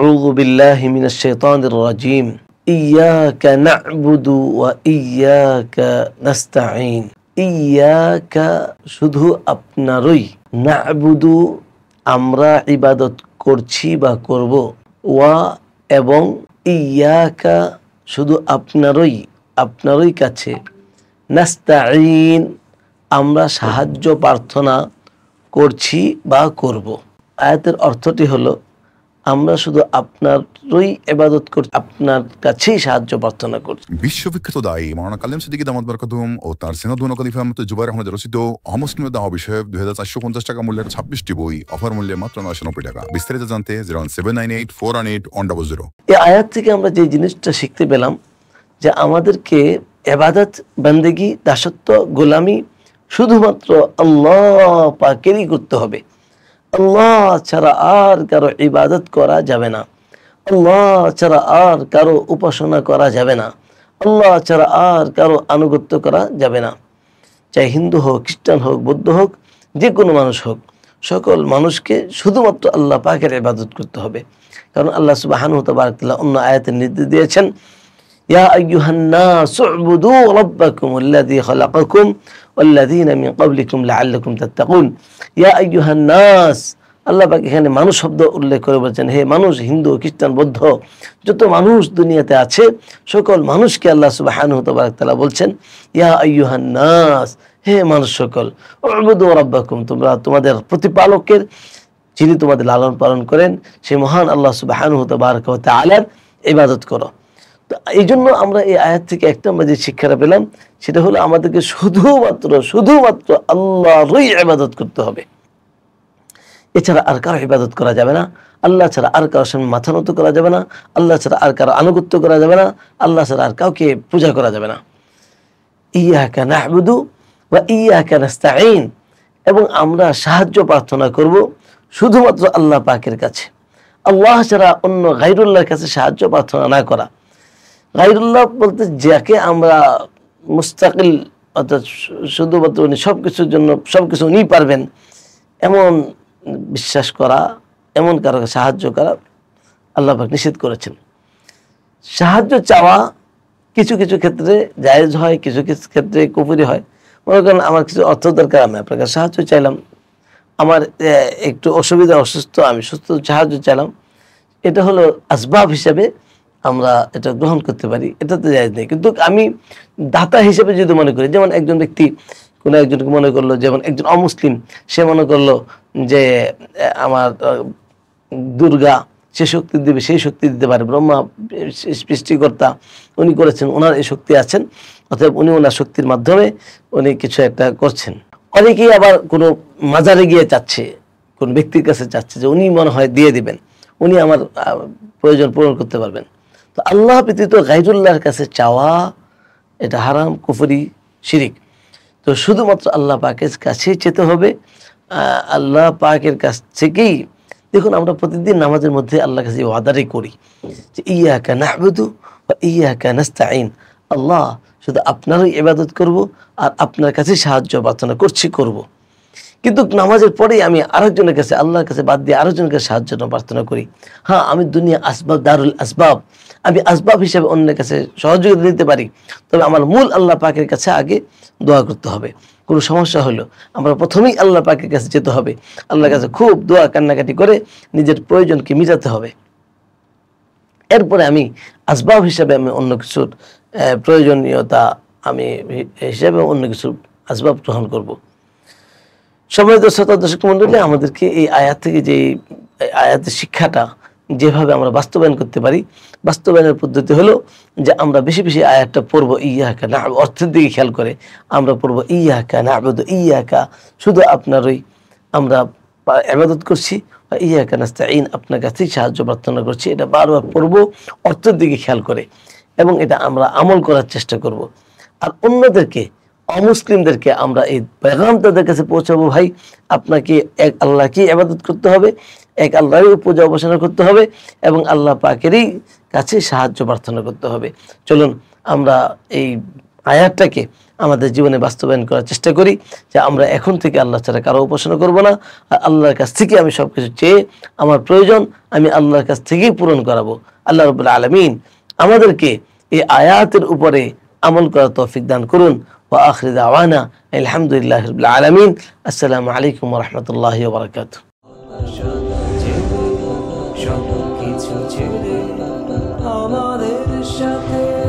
أعوذ بالله من الشيطان الرجيم إياك نعبد وإياك نستعين إياك শুধু আপনারই না'বুদু আমরা ইবাদত করছি বা করব ওয়া এবং ইয়াকা শুধু আপনারই কাছে নাস্তাঈন আমরা সাহায্য প্রার্থনা করছি বা করব। আয়াতের অর্থটি হলো আমরা শুধু আপনারই ইবাদত করছি, আপনার কাছেই সাহায্য প্রার্থনা করছি। বিশ্ববিখ্যাত দায়ী মাওলানা কালেম সিদ্দিকী দামাত বরকাতুহুম ও তার সিনাদুন খলিফা আহমদ জুবাইর আহমদ রচিত অমুসলিমের দাওয়া বিষয়ক 2450 টাকা মূল্যের 26টি বই অফার মূল্যে মাত্র 990 টাকা। বিস্তারিত জানতে 01798418100। এই আয়াত থেকে আমরা যে জিনিসটা শিখতে পেলাম যে আমাদেরকে ইবাদত বন্দেগী দাসত্ব গোলামি শুধুমাত্র আল্লাহ পাকেরই করতে হবে। আল্লাহ ছাড়া আর কারো ইবাদত করা যাবে না, আল্লাহ ছাড়া আর কারো উপাসনা করা যাবে না, আল্লাহ ছাড়া আর কারো আনুগত্য করা যাবে না। চাই হিন্দু হোক, খ্রিস্টান হোক, বৌদ্ধ হোক, যে কোনো মানুষ হোক, সকল মানুষকে শুধুমাত্র আল্লাহ পাকের ইবাদত করতে হবে। কারণ আল্লাহ সুবহানাহু ওয়া তাআলা অন্য আয়াতে নির্দেশ দিয়েছেন ইয়া আইয়ুহান নাস উবুদু রাব্বাকুমুল্লাযী খালাকাকুম ওয়াল্লাযীনা মিন ক্বাবলিকুম লাআল্লাকুম তাত্তাকুন। ইয়া আইয়ুহান নাস, আল্লাহ পাক এখানে মানুষ শব্দ উল্লেখ করে বলছেন হে মানুষ, হিন্দু, খ্রিস্টান, বৌদ্ধ যত মানুষ দুনিয়াতে আছে সকল মানুষকে আল্লাহ সুবহানাহু ওয়া তাআলা বলছেন ইয়া আইয়ুহান নাস, হে মানুষ সকল, উবুদু রাব্বাকুম তোমরা তোমাদের প্রতিপালকের যিনি তোমাদের লালন পালন করেন সেই মহান আল্লাহ সুবহানাহু ওয়া তাআলার ইবাদত করো। তো এই জন্য আমরা এই আয়াত থেকে একটা আমরা যে শিক্ষাটা পেলাম সেটা হলো আমাদেরকে শুধুমাত্র আল্লাহরই ইবাদত করতে হবে, এছাড়া আর কারো ইবাদত করা যাবে না, আল্লাহ ছাড়া আর কারোর সামনে মাথা নত করা যাবে না, আল্লাহ ছাড়া আর কারো আনুগত্য করা যাবে না, আল্লাহ ছাড়া আর কাউকে পূজা করা যাবে না। ইয়াকা না'বুদু ওয়া ইয়াকা নাস্তাঈন, এবং আমরা সাহায্য প্রার্থনা করব শুধুমাত্র আল্লাহ পাকের কাছে, আল্লাহ ছাড়া অন্য গায়রুল্লাহর কাছে সাহায্য প্রার্থনা না করা। গায়রুল্লাহ বলতে যাকে আমরা মুস্তাকিল অর্থাৎ শুধুমাত্র উনি সবকিছুর জন্য সবকিছু উনিই পারবেন এমন বিশ্বাস করা, এমন কারো সাহায্য করা আল্লাহ পাক নিষেধ করেছেন। সাহায্য চাওয়া কিছু কিছু ক্ষেত্রে জায়েজ হয়, কিছু কিছু ক্ষেত্রে কুফরি হয়। মনে করেন আমার কিছু অর্থ দরকার, আমি আপনার কাছে সাহায্য চাইলাম, আমার একটু অসুবিধা, অসুস্থ, আমি সুস্থ, সাহায্য চাইলাম, এটা হলো আসবাব হিসাবে আমরা এটা গ্রহণ করতে পারি, এটা তো জায়েজ নেই। কিন্তু আমি দাতা হিসেবে যদি মনে করি, যেমন একজন ব্যক্তি কোনো একজনকে মনে করলো, যেমন একজন অমুসলিম সে মনে করলো যে আমার দুর্গা সে শক্তি দেবে, সেই শক্তি দিতে পারে, ব্রহ্মা সৃষ্টিকর্তা উনি করেছেন, ওনার এই শক্তি আছেন, অতএব উনি ওনার শক্তির মাধ্যমে উনি কিছু একটা করছেন। অনেকেই আবার কোনো মাজারে গিয়ে চাচ্ছে, কোন ব্যক্তির কাছে চাচ্ছে যে উনি মনে হয় দিয়ে দিবেন, উনি আমার প্রয়োজন পূরণ করতে পারবেন। তো আল্লাহ ব্যতীত গায়রুল্লাহর কাছে চাওয়া এটা হারাম, কুফরি, শিরিক। তো শুধুমাত্র আল্লাহ পাকের কাছেই যেতে হবে, আল্লাহ পাকের কাছ থেকেই। দেখুন আমরা প্রতিদিন নামাজের মধ্যে আল্লাহর কাছে ওয়াদাই করি যে ইয়াকা না'বুদু ওয়া ইয়াকা নাস্তাঈন, আল্লাহ শুধু আপনারই ইবাদত করব আর আপনার কাছে সাহায্য প্রার্থনা করব। কিন্তু নামাজের পরেই আমি আরেকজনের কাছে, আল্লাহর কাছে বাদ দিয়ে আরেকজনের কাছে সাহায্য প্রার্থনা করি। হ্যাঁ, আমি দুনিয়া আসবাব, দারুল আসবাব, আমি আসবাব হিসেবে অন্যের কাছে সহযোগিতা দিতে পারি, তবে আমার মূল আল্লাহ পাকের কাছে আগে দোয়া করতে হবে। কোনো সমস্যা হলো আমরা প্রথমেই আল্লাহ পাকের কাছে যেতে হবে, আল্লাহর কাছে খুব দোয়া কান্নাকাটি করে নিজের প্রয়োজনকে মিটাতে হবে। এরপরে আমি আসবাব হিসেবে আমি অন্য কিছুর প্রয়োজনীয়তা আমি হিসেবে অন্য কিছুর আসবাব গ্রহণ করব। সম্মানিত শ্রোতা দর্শক মণ্ডলী, আমাদেরকে এই আয়াত থেকে যে আয়াতের শিক্ষাটা যেভাবে আমরা বাস্তবায়ন করতে পারি, বাস্তবায়নের পদ্ধতি হলো যে আমরা বেশি বেশি আয়াতটা পড়বো, ইয়াকা না অর্থের দিকে খেয়াল করে আমরা পড়বো ইয়াকা না'বুদু, ইয়াকা শুধু আপনারই আমরা ইবাদত করছি, ইয়াকা নাস্তাঈন আপনার কাছেই সাহায্য প্রার্থনা করছি, এটা বারবার পড়বো অর্থের দিকে খেয়াল করে, এবং এটা আমরা আমল করার চেষ্টা করব। আর অন্যদেরকে, অমুসলিমদেরকে আমরা এই পেগাম তাদের কাছে পৌঁছাবো, ভাই আপনাকে এক আল্লাহকে ইবাদত করতে হবে, এক আল্লাহরই পূজা উপাসনা করতে হবে, এবং আল্লাহ পাকেরই কাছে সাহায্য প্রার্থনা করতে হবে। চলুন আমরা এই আয়াতটাকে আমাদের জীবনে বাস্তবায়ন করার চেষ্টা করি, যে আমরা এখন থেকে আল্লাহ ছাড়া কারো উপাসনা করব না, আর আল্লাহর কাছ থেকে আমি সব কিছু চেয়ে আমার প্রয়োজন আমি আল্লাহর কাছ থেকেই পূরণ করাবো। আল্লাহ রাব্বুল আলামিন আমাদেরকে এই আয়াতের উপরে আমল করার তৌফিক দান করুন। ওয়া আখিরু দাওয়ানা আলহামদুলিল্লাহি রাব্বিল আলামিন। আসসালামু আলাইকুম ওয়া রাহমাতুল্লাহি ওয়া বারাকাতুহু। সব কিছু ছেড়ে আমাদের সাথে